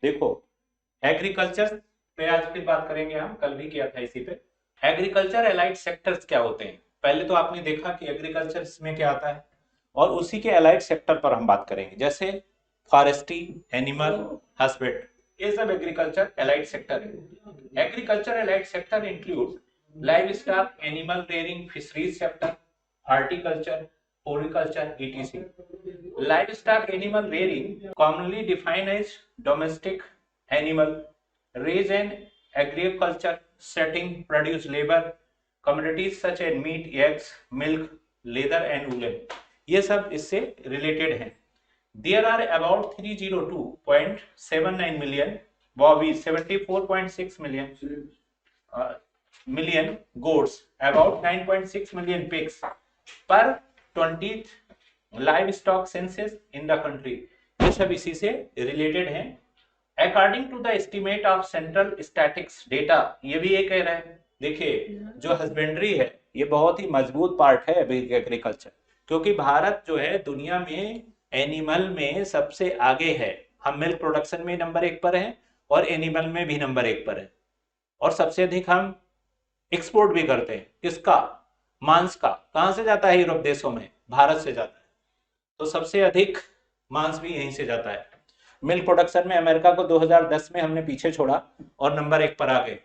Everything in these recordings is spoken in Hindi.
देखो, एग्रीकल्चर पे आज फिर बात करेंगे, हम कल भी किया था इसी पे। एग्रीकल्चर एलाइड सेक्टर्स क्या होते हैं, पहले तो आपने देखा कि एग्रीकल्चर में क्या आता है, और उसी के एलाइड सेक्टर पर हम बात करेंगे, जैसे फॉरेस्ट्री, एनिमल हस्बेंड, ये सब एग्रीकल्चर एलाइड सेक्टर है। Agriculture allied sector include live stock, animal rearing, fisheries sector, horticulture, floriculture, etc. Livestock animal rearing, commonly defined as domestic animal, raised in agriculture setting, produce labor commodities such as meat, eggs, milk, leather and woolen. ये सब इससे रिलेटेड हैं। There are about 302.79 million bovines, 74.6 million goats, about 9.6 million pigs per 20th livestock census in the country. ये सब इसी से रिलेटेड हैं। According to the estimate of central statistics data, ये भी ये कह रहा है, देखिए जो हस्बेंड्री है ये बहुत ही मजबूत पार्ट है एग्रीकल्चर, क्योंकि भारत जो है दुनिया में एनिमल में सबसे आगे है। हम मिल्क प्रोडक्शन में नंबर 1 पर हैं और एनिमल में भी नंबर 1 पर है, और सबसे अधिक हम एक्सपोर्ट भी करते हैं। किसका? मांस का। कहां से जाता है? यूरोप देशों में, भारत से जाता है। तो सबसे अधिक मांस भी यहीं से जाता है। मिल्क प्रोडक्शन में अमेरिका को 2010 में हमने पीछे छोड़ा और नंबर 1 पर आ गए,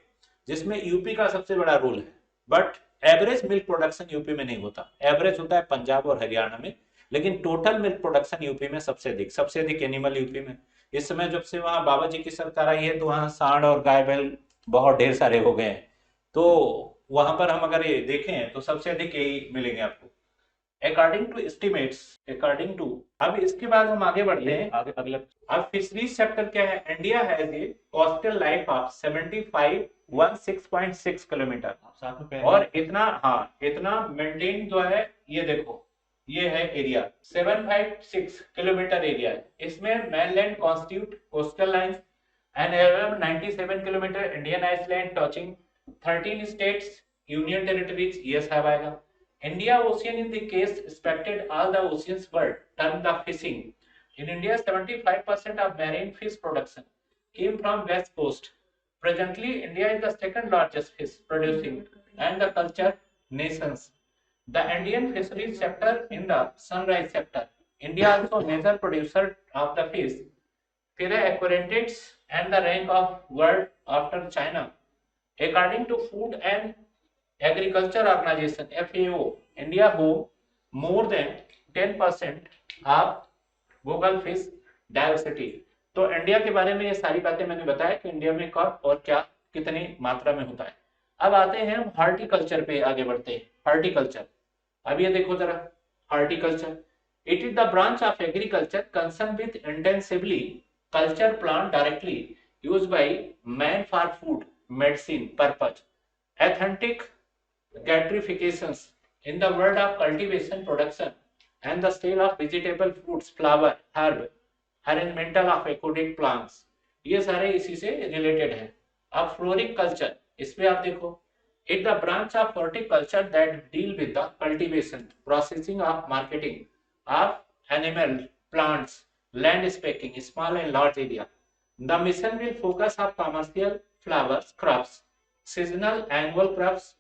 जिसमें यूपी का सबसे बड़ा रोल है। But average milk production UP में नहीं होता, एवरेज होता है पंजाब और हरियाणा में, लेकिन टोटल मिल्क प्रोडक्शन यूपी में सबसे अधिक एनिमल यूपी में। इस समय जब से वहां बाबा जी की सरकार आई है तो वहां सांड और गाय बैल बहुत ढेर सारे हो गए हैं। तो वहां पर हम अगर ये देखें तो सबसे अधिक यही मिलेंगे आपको, according to estimates. According to, अब इसके बाद हम आगे बढ़ते हैं आगे अगला। अब फिशरीज सेक्टर क्या है? India has a coastal life of 7516.6 kilometre, और इतना, हाँ इतना मेंटेन जो है, ये देखो ये है एरिया 756 किलोमीटर एरिया है। इसमें mainland constitute coastal lines and around 97 kilometre Indian island touching 13 states, union territories, yes have आएगा। India Ocean in the case respected all the oceans world term the fishing. In India, 75% of marine fish production came from west coast. Presently, India is the second largest fish producing and the culture nations. The Indian fisheries sector in the sunrise sector. India also major producer of the fish. Fira aquatics and the rank of world after China. According to Food and Agriculture Organization (FAO), India holds more than 10% of global fish diversity. तो इंडिया के बारे में ये सारी बातें मैंने बताया कि इंडिया में कब और क्या कितनी मात्रा में होता है। अब आते हैं हम हॉर्टिकल्चर पे, आगे बढ़ते हैं। हॉर्टिकल्चर, अब ये देखो जरा, horticulture it is the branch of agriculture concern with intensively culture plant directly use by man for food medicine purpose, authentic gastrifications in the world of cultivation, production, and the sale of vegetable, fruits, flower, herb, arrangemental of aquatic plants, ये सारे इसी से रिलेटेड है। अब फ्लोरिक कल्चर, इस पे आप देखो, it the branch of horticulture that deal with the cultivation, processing of marketing of animal, plants, landscaping, small and large area. The mission will focus on commercial flowers crops, seasonal annual crops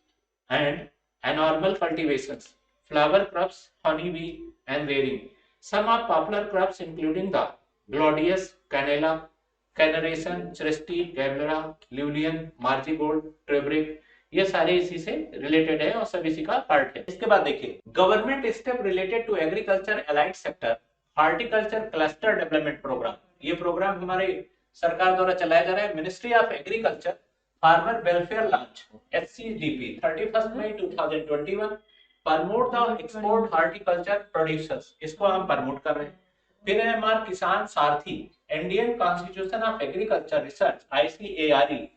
and annual cultivations, flower crops, honeybee and rearing. Some are popular crops including the gladius, cannella, carnation, chesty, gabler, lulian, marigold, turmeric। ये सारे इसी से रिलेटेड है और सब इसी का पार्ट है। इसके बाद देखिए, government step related to agriculture allied sector, horticulture cluster development programme. ये प्रोग्राम हमारे सरकार द्वारा चलाया जा रहा है। Ministry of agriculture farmer welfare launch HCDP 31 May 2021 promote the export horticulture producers, इसको हम प्रमोट कर रहे हैं। फिर है हमारा किसान सारथी, Indian constitution of agriculture research ICARE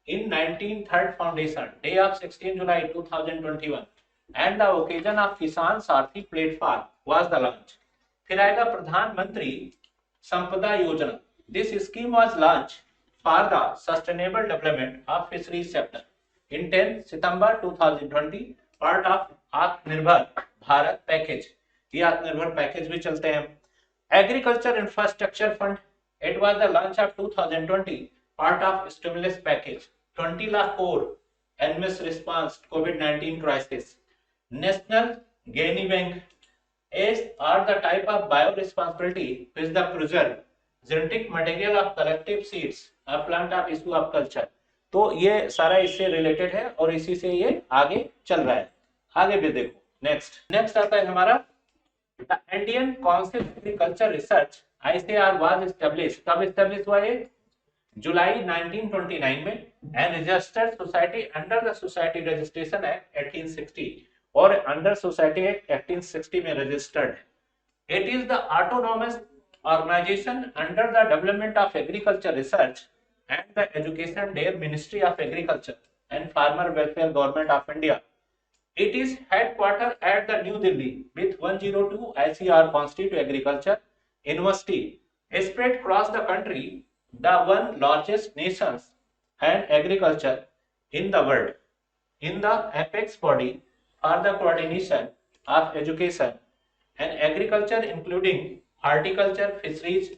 in 19th foundation day of 16 July 2021 and the occasion of Kisan Sarthi platform was the launch। फिर आएगा प्रधानमंत्री संपदा योजना, this scheme was launched for the sustainable development of fisheries sector in 10 September 2020, part of आत्मनिर्भर भारत पैकेज। ये आत्मनिर्भर पैकेज भी चलते हैं। Agriculture infrastructure fund It was the launch of 2020, part of stimulus package. 20 lakh crore enormous response to COVID-19 crisis. National Guinea Bank is are the type of bioresponsibility which the preserve genetic material of collective seeds a plant of issue of culture. तो ये सारा इससे रिलेटेड है और इसी से ये आगे चल रहा है. आगे भी देखो. नेक्स्ट आता है हमारा The Indian Council of Agriculture Research ICAR was established. कब established हुआ ये? जुलाई 1929 में and registered society under the Society Registration Act 1860 और under Society Act 1860 में registered है. It is the autonomous organization under the Development of Agriculture Research and the Education their Ministry of Agriculture and Farmer Welfare Government of India. It is headquartered at the New Delhi with 102 ICAR Constitute Agriculture University spread across the country, the one largest nations and agriculture in the world. In the apex body are the coordination of education and agriculture including horticulture, fisheries,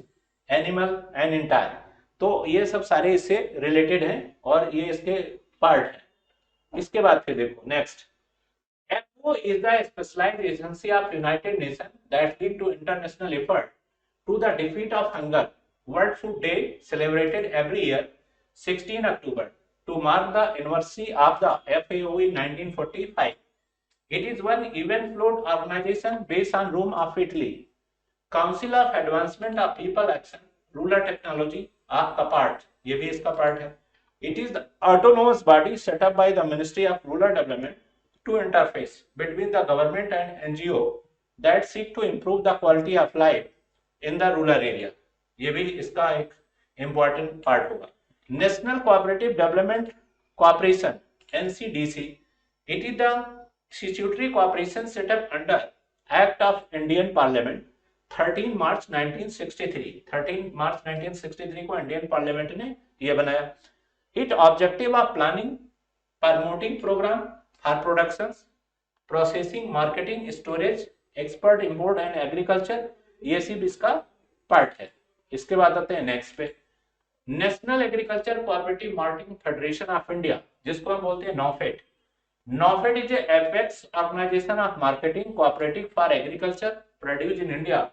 animal and entire. तो ये सब सारे इससे रिलेटेड हैं और ये इसके पार्ट हैं. इसके बाद फिर देखो next. FAO is the specialized agency of United Nations that lead to international effort to the defeat of hunger. World Food Day celebrated every year 16 October to mark the anniversary of the FAO in 1945. It is one event-flowed organization based on Rome of Italy. Council of Advancement of People Action, Rural Technology आपका पार्ट, ये भी इसका पार्ट है. It is the autonomous body set up by the Ministry of Rural Development to interface between the government and NGO that seek to improve the quality of life in the rural area. ये भी इसका एक important part होगा. National Cooperative Development Corporation NCDC. It is the statutory corporation set up under Act of Indian Parliament 13 मार्च 1963. 13 मार्च 1963 को इंडियन पार्लियामेंट ने ये बनाया. It objective of planning, promoting program for productions, processing, marketing, storage, export, import and agriculture, ये सब इसका पार्ट है. इसके बाद आते हैं नेक्स्ट पे. National agriculture cooperative marketing federation of India, जिसको हम बोलते हैं NAFED. NAFED is apex organization of marketing cooperative for agriculture produce in India.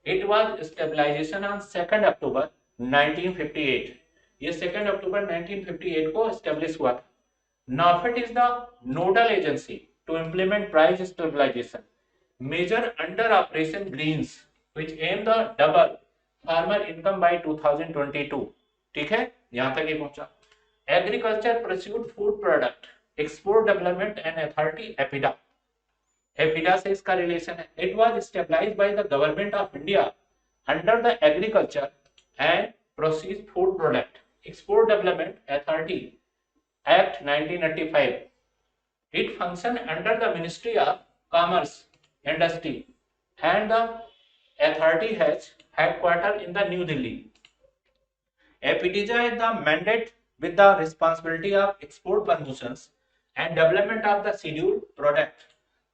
It was stabilization on 2 October 1958. ये 2 अक्टूबर 1958 को एस्टेब्लिश हुआ था. NAFED is the nodal agency to implement price stabilization measure under Operation Greens, which aim the double farmer income by 2022. ठीक है, यहां तक ये पहुंचा. Agriculture Pursuit Food Product Export Development and Authority EPIDA. EPIDA से इसका रिलेशन है. It was established by the Government of India under the Agriculture and Processed Food Product Export Development Authority Act 1985. It functions under the Ministry of Commerce, Industry, and the authority has headquarters in the New Delhi. EPIDA is the mandate with the responsibility of export promotions and development of the scheduled product.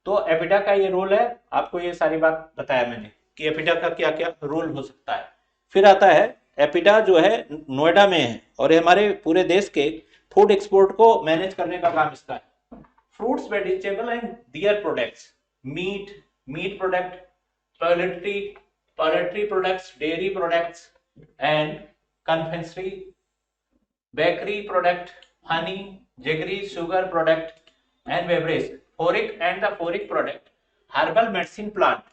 तो EPIDA का ये रोल है. आपको ये सारी बात बताया मैंने कि EPIDA का क्या क्या रोल हो सकता है. फिर आता है EPIDA जो है नोएडा में है और ये हमारे पूरे देश के फूड एक्सपोर्ट को मैनेज करने का काम इसका है. Fruits, vegetable and dear products, meat product, poultry products, dairy products and confectionery, bakery product, honey, jaggery, sugar product and beverage, फोरिक एंड द फोरिक product, herbal medicine plant.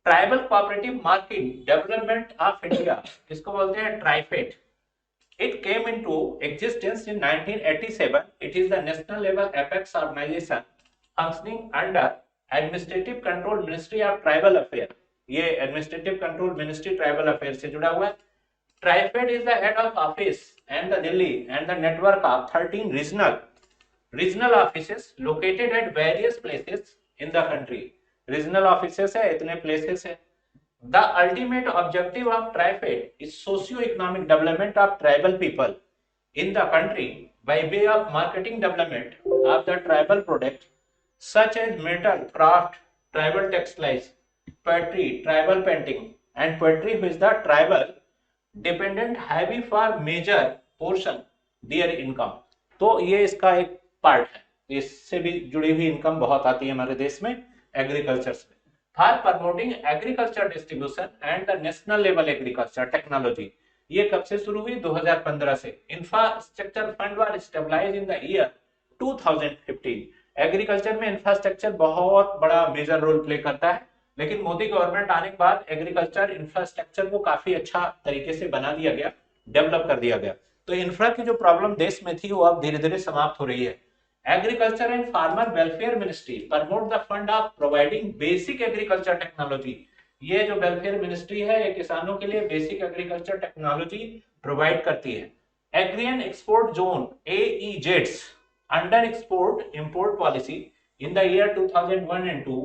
Tribal cooperative market development of India, इसको बोलते हैं TRIFED. It came into existence in 1987. It is the national level apex organization functioning under Administrative Control Ministry of Tribal Affairs. ये Administrative Control Ministry Tribal Affairs से जुड़ा हुआ है. TriFed is the head of office and the Delhi and the network of 13 regional offices located at various places in the country. Regional offices है, इतने places है. The ultimate objective of TriFed is socio-economic development of tribal people in the country by way of marketing development of the tribal products such as metal, craft, tribal textiles, poetry, tribal painting, and poetry which the tribal dependent heavy for major portion their income. तो ये इसका एक पार्ट है, इससे भी जुड़ी हुई इनकम बहुत आती है हमारे देश में एग्रीकल्चर से। For promoting agriculture distribution and the national level agriculture technology, ये कब से शुरू हुई? 2015 से। Infrastructure fund were stabilise in the year 2015। Agriculture में इंफ्रास्ट्रक्चर बहुत बड़ा मेजर रोल प्ले करता है, लेकिन मोदी गवर्नमेंट आने के बाद एग्रीकल्चर इंफ्रास्ट्रक्चर को काफी अच्छा तरीके से बना दिया गया, डेवलप कर दिया गया। तो इंफ्रा की जो प्रॉब्लम देश में थी वो अब धीरे धीरे समाप्त हो रही है। Agriculture and farmer welfare ministry promote the fund of providing basic agriculture technology. ये जो वेलफेयर मिनिस्ट्री है ये किसानों के लिए बेसिक एग्रीकल्चर टेक्नोलॉजी प्रोवाइड करती है। Agri export zone AEZs under export import policy in the year 2001 and 2,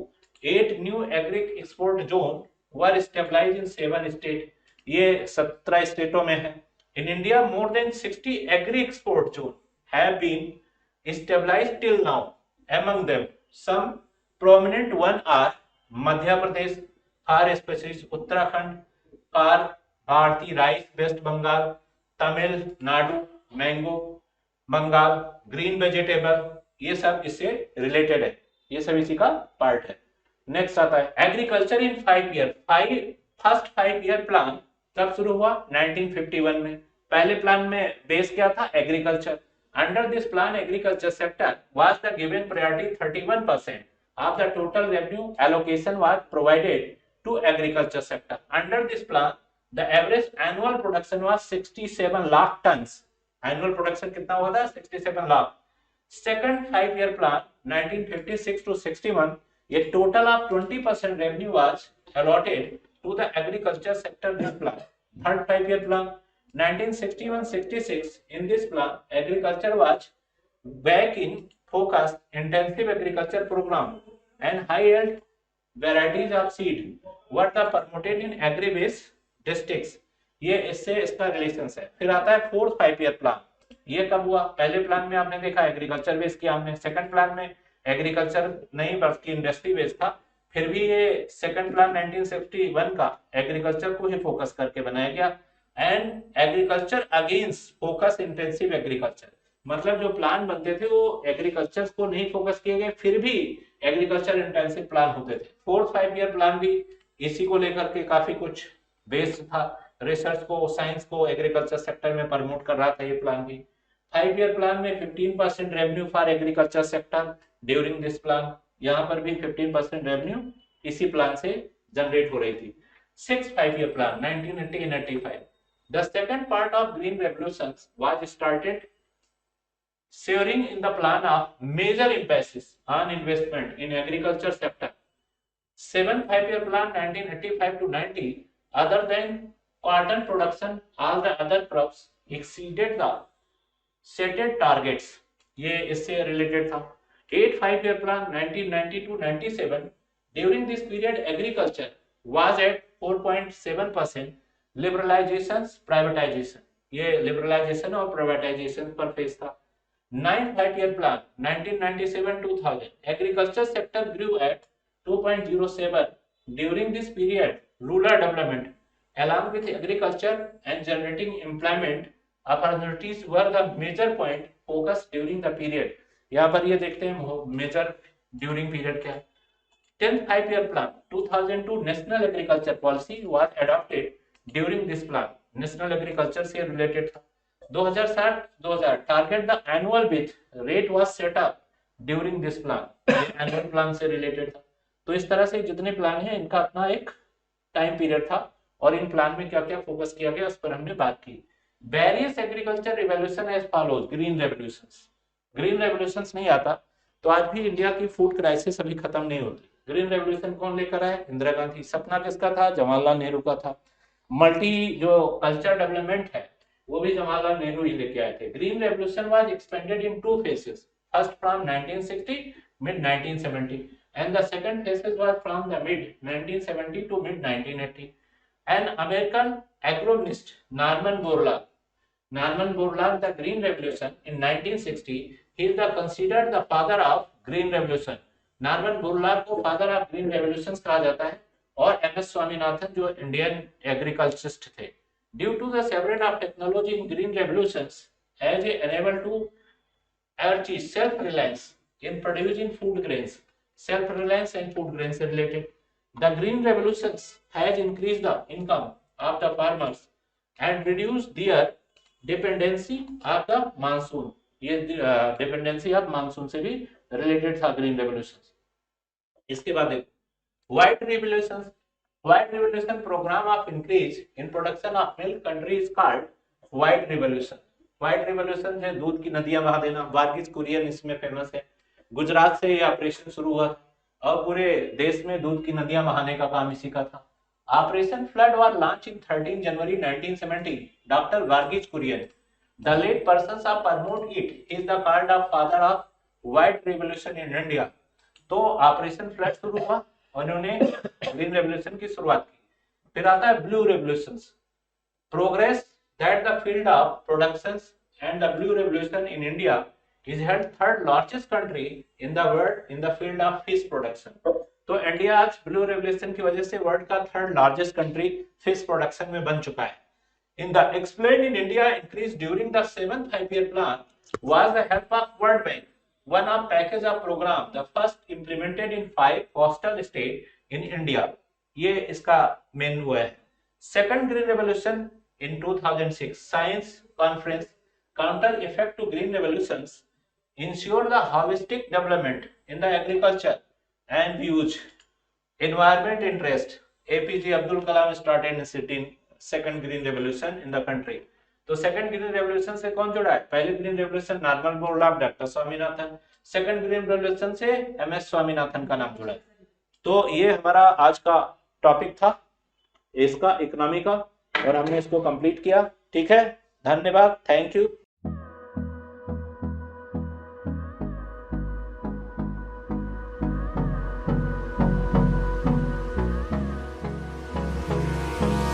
8 new agri export zone were established in 7 states। ये 17 स्टेटों में है। In India, more than 60 agri export zones have been established till now. Among them, some prominent one are Madhya Pradesh, for species Uttarakhand, for Bharti rice, West Bengal, Tamil Nadu, mango, Bengal, green vegetable, ये सब इससे रिलेटेड है, ये सब इसी का पार्ट है। नेक्स्ट आता है agriculture in 5 year. First 5 year plan कब शुरू हुआ? 1951 में। पहले प्लान में बेस क्या था? Agriculture. Under this plan agriculture sector was the given priority. 31% of the total revenue allocation was provided to agriculture sector. Under this plan the average annual production was 67 lakh tons. Annual production कितना हुआ था? 67 lakh. Second 5 year plan 1956 to 61, a total of 20% revenue was allotted to the agriculture sector this plan. Third 5 year plan 1961-66, in this plan agriculture was back in focus, intensive agriculture program and high yield varieties of seed were the promoted in agri based districts। ये इससे इसका रिलेशन है। फिर आता है फोर्थ 5 ईयर प्लान। ये कब हुआ? पहले प्लान में आपने देखा एग्रीकल्चर बेस किया हमने, सेकंड प्लान में एग्रीकल्चर नहीं बल्कि इंडस्ट्री बेस था। फिर भी ये सेकंड प्लान 1961 का एग्रीकल्चर को ही फोकस करके बनाया गया। And agriculture against focus intensive agriculture, मतलब जो प्लान बनते थे वो एग्रीकल्चर को नहीं फोकस किए गए, फिर भी एग्रीकल्चर इंटेंसिव प्लान होते थे। फोर्थ 5 ईयर प्लान भी इसी को लेकर के काफी कुछ बेस्ड था, रिसर्च को, साइंस को एग्रीकल्चर सेक्टर में प्रमोट कर रहा था ये प्लान भी। 5 ईयर प्लान में 15% revenue for agriculture sector during this plan. यहाँ पर भी 15% रेवेन्यू इसी प्लान से जनरेट हो रही थी। 6 5 year plan 1980-85, the second part of green revolution was started sharing in the plan of major emphasis on investment in agriculture sector। 7 5 year plan 1985 to 90, other than cotton production all the other crops exceeded the stated targets। ये इससे रिलेटेड था। 8 5 year plan 1990 to 97, during this period agriculture was at 4.7%। liberalizations privatization, ये liberalization और privatization पर फेस था। 9 5 year plan 1997-2000, agriculture sector grew at 2.07। during this period rural development along with agriculture and generating employment opportunities were the major point focus during the period। यहाँ पर ये देखते हैं मेजर ड्यूरिंग पीरियड क्या है। 10th 5 year plan 2002 national agriculture policy was adopted during this plan। National agriculture से रिलेटेड था। 2007-2000 target the annual with rate was set up during this plan, annual plan से रिलेटेड था। तो इस तरह से जितने प्लान हैं इनका अपना एक टाइम पीरियड था और इन प्लान में क्या क्या फोकस किया गया उस पर हमने बात की। Various agriculture revolution as follows. Green revolutions, green revolutions नहीं आता तो आज भी इंडिया की फूड क्राइसिस अभी खत्म नहीं होती। ग्रीन रेवोल्यूशन कौन लेकर आए? इंदिरा गांधी। सपना किसका था? जवाहरलाल नेहरू का था। मल्टी जो कल्चर डेवलपमेंट है वो भी जवाहरलाल नेहरू ही लेके आए थे। Green revolution was expanded in 2 phases, first from 1960 mid 1970 and the second phase was from the mid 1970 to mid 1980। an American agronomist Norman Borlaug the green revolution in 1960, he is the considered the father of green revolution। Norman Borlaug को फादर ऑफ ग्रीन रेवोल्यूशन कहा जाता है। और एमएस स्वामीनाथन जो इंडियन एग्रीकल्चरिस्ट थे Due to the several of technology in green revolutions has enabled to achieve self-reliance in producing food grains. Self-reliance and food grains are related. The green revolutions has increased the income of the farmers and reduced their dependency of the monsoon. ये डिपेंडेंसी ऑफ मानसून से भी रिलेटेड था ग्रीन रेवोल्यूशन. इसके बाद देखो white revolution. White revolution programme of increase in production of milk country is called white revolution. White revolution है दूध की नदियां बहा देना. वार्गिस कुरियन इसमें फेमस है. गुजरात से ये ऑपरेशन शुरू हुआ और पूरे देश में दूध की नदियां बहाने का काम इसी का था. Operation flood was launch in 13 January 1970. Doctor Verghese Kurien the late persons of promote it is the called of father of white revolution in India. तो ऑपरेशन फ्लड शुरू हुआ और उन्होंने ग्रीन रेवोल्यूशन की शुरुआत की. फिर आता है blue revolution. Progress that the field of productions and the blue revolution in India is held third largest country in the world in the field of fish production. तो इंडिया आज ब्लू रेवोल्यूशन की वजह से वर्ल्ड का third largest country fish production में बन चुका है. In the explained in India increase during the 7th five-year plan was the help of World Bank. One of package of program the first implemented in 5 coastal state in India. ये इसका मेन वो है. Second green revolution in 2006 science conference counter effect to green revolutions ensure the holistic development in the agriculture and huge environment interest. APJ Abdul Kalam started initiating second green revolution in the country. तो सेकंड ग्रीन रेवोल्यूशन से कौन जुड़ा है? पहले green revolution normal board of doctor Swaminathan. Second green revolution से MS स्वामीनाथन का नाम जुड़ा है. तो ये हमारा आज का टॉपिक था इसका इकोनॉमी का और हमने इसको कंप्लीट किया. ठीक है, धन्यवाद, थैंक यू.